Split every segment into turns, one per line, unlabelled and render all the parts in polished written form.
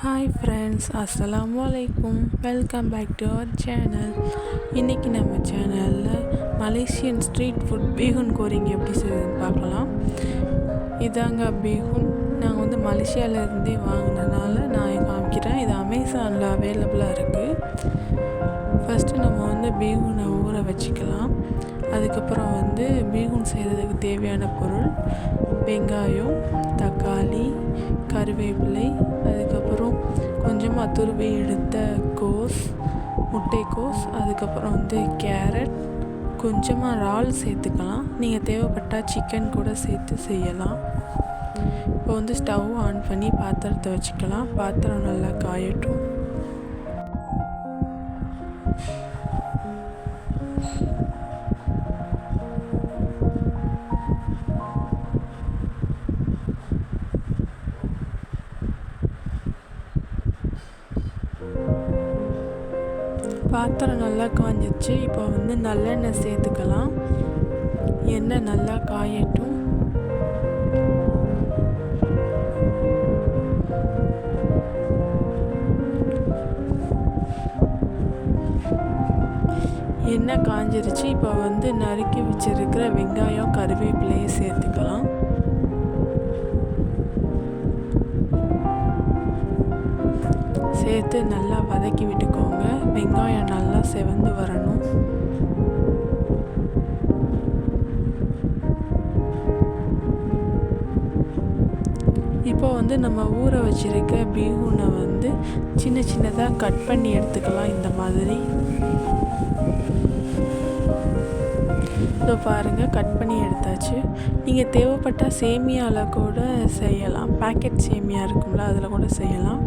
Hi friends, அஸ்ஸலாமு அலைக்கும். Welcome back to our channel. இன்றைக்கி நம்ம சேனலில் மலேசியன் ஸ்ட்ரீட் ஃபுட் பீகுன் கோரிங் எப்படி செய்யுதுன்னு பார்க்கலாம். இதாங்க பீகுன். நாங்கள் மலேசியாவிலேருந்தே வாங்கினதுனால நான் காமிக்கிறேன். இது அமேசானில் அவைலபிளாக இருக்குது. ஃபஸ்ட்டு நம்ம பீகுனை ஊற வச்சுக்கலாம். அதுக்கப்புறம் பீகுன் செய்கிறதுக்கு தேவையான பொருள் வெங்காயம், தக்காளி, கருவேப்பிலை, அதுக்கப்புறம் கொஞ்சமாக துருவி எடுத்த முட்டைக்கோஸ், அதுக்கப்புறம் கேரட், கொஞ்சமாக இறால் சேர்த்துக்கலாம். நீங்கள் தேவைப்பட்டால் சிக்கன் கூட சேர்த்து செய்யலாம். இப்போ ஸ்டவ் ஆன் பண்ணி பாத்திரத்தை வச்சுக்கலாம். பாத்திரம் நல்லா காயட்டும். பாத்திரம் நல்லா காஞ்சிச்சு. இப்போ நல்லெண்ணெய் சேர்த்துக்கலாம். எண்ணெய் நல்லா காயட்டும். எண்ணெய் காஞ்சிருச்சு. இப்போ நறுக்கி வச்சிருக்கிற வெங்காயம், கருவேப்பிலையை சேர்த்துக்கலாம். சேர்த்து நல்லா வதக்கி விட்டுக்கோங்க. வெங்காயம் நல்லா செவந்து வரணும். இப்போ நம்ம ஊற வச்சிருக்க பீகுனை சின்ன சின்னதாக கட் பண்ணி எடுத்துக்கலாம். இந்த மாதிரி இதோ பாருங்கள், கட் பண்ணி எடுத்தாச்சு. நீங்கள் தேவைப்பட்டால் சேமியாவில் கூட செய்யலாம். பேக்கெட் சேமியா இருக்கும்ல, அதில் கூட செய்யலாம்.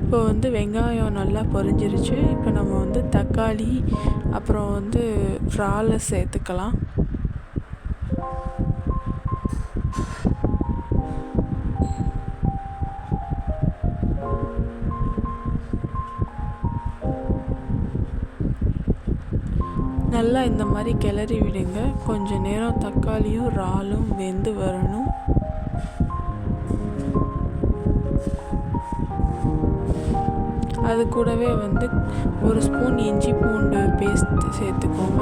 இப்போ வெங்காயம் நல்லா பொரிஞ்சிருச்சு. இப்போ நம்ம தக்காளி, அப்புறம் இறாலை சேர்த்துக்கலாம். நல்லா இந்த மாதிரி கிளறி விடுங்க. கொஞ்ச நேரம் தக்காளியும் இறாலும் வெந்து வரணும். அது கூடவே ஒரு ஸ்பூன் இஞ்சி பூண்டு பேஸ்ட் சேர்த்துக்கோங்க.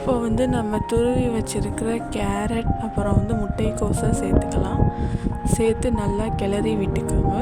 இப்போ நம்ம துருவி வச்சிருக்கிற கேரட், அப்புறம் முட்டைக்கோஸை சேர்த்துக்கலாம். சேர்த்து நல்லா கிளறி விட்டுக்கோங்க.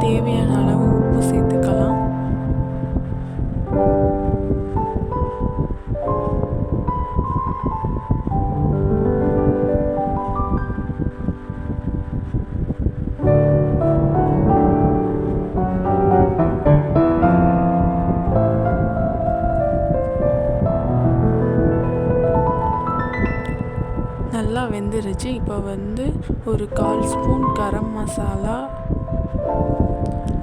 தேவையான அளவு உப்பு சேர்த்துக்கலாம். நல்லா வெந்துருச்சு. இப்போ ஒரு 1/4 ஸ்பூன் கரம் மசாலா,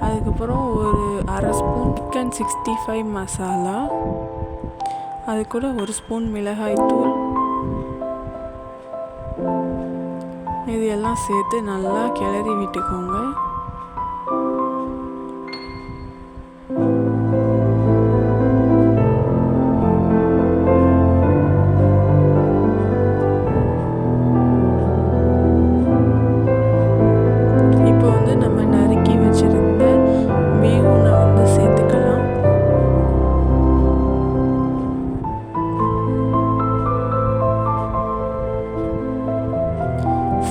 அதுக்கப்புறம் ஒரு 1/2 ஸ்பூன் சிக்கன் 65 மசாலா, அது கூட 1 ஸ்பூன் மிளகாய் தூள், இது எல்லாம் சேர்த்து நல்லா கிளறி விட்டுக்கோங்க.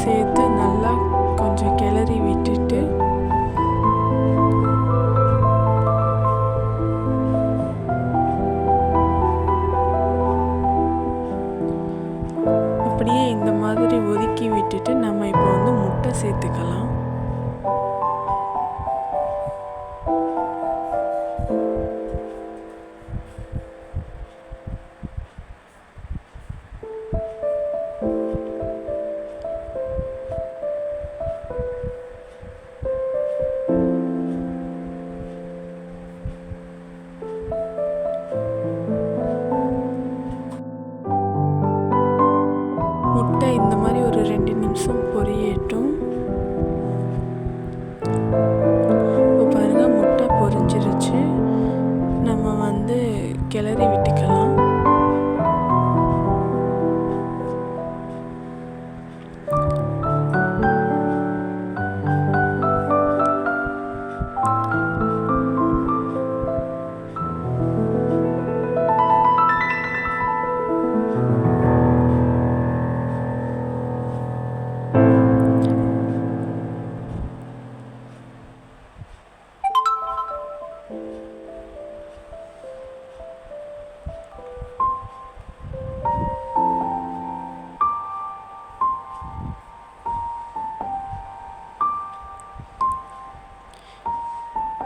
சேர்த்து நல்லா கொஞ்சம் கிளறி விட்டுட்டு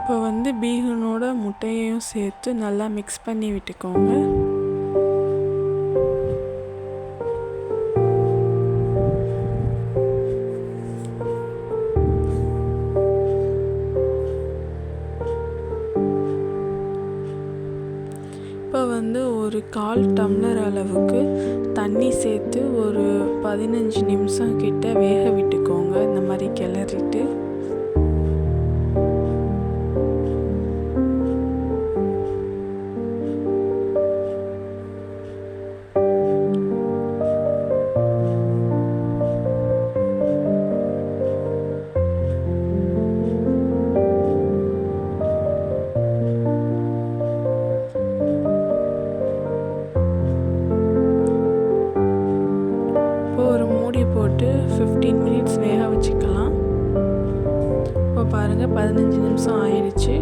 இப்போ பீகனோட முட்டையையும் சேர்த்து நல்லா மிக்ஸ் பண்ணி விட்டுக்கோங்க. இப்போ ஒரு 1/4 டம்ளர் அளவுக்கு தண்ணி சேர்த்து ஒரு 15 நிமிஷம் கிட்ட வேக விட்டுக்கோங்க. இந்த மாதிரி கிளறிட்டு போட்டு 15 மினிட்ஸ் வேக வச்சுக்கலாம். இப்போ பாருங்கள் 15 நிமிஷம் ஆயிடுச்சு,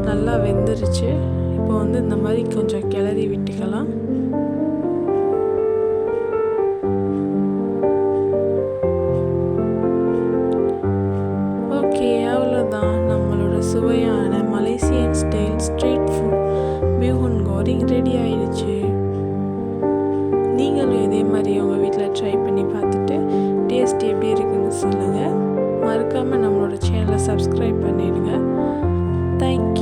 நல்லா வெந்துருச்சு. இப்போ இந்த மாதிரி கொஞ்சம் கிளறி விட்டுக்கலாம். ஓகே, அவ்வளோதான். நம்மளோட சுவையான Malaysian style street food bihun goreng ready ஆயிடுச்சு. நீங்களும் இதே மாதிரி உங்கள் வீட்டில் ட்ரை பண்ணி பார்த்துட்டு டேஸ்ட் எப்படி இருக்குன்னு சொல்லுங்கள். மறக்காமல் நம்மளோட சேனலை சப்ஸ்கிரைப் பண்ணிடுங்க. தேங்க்யூ.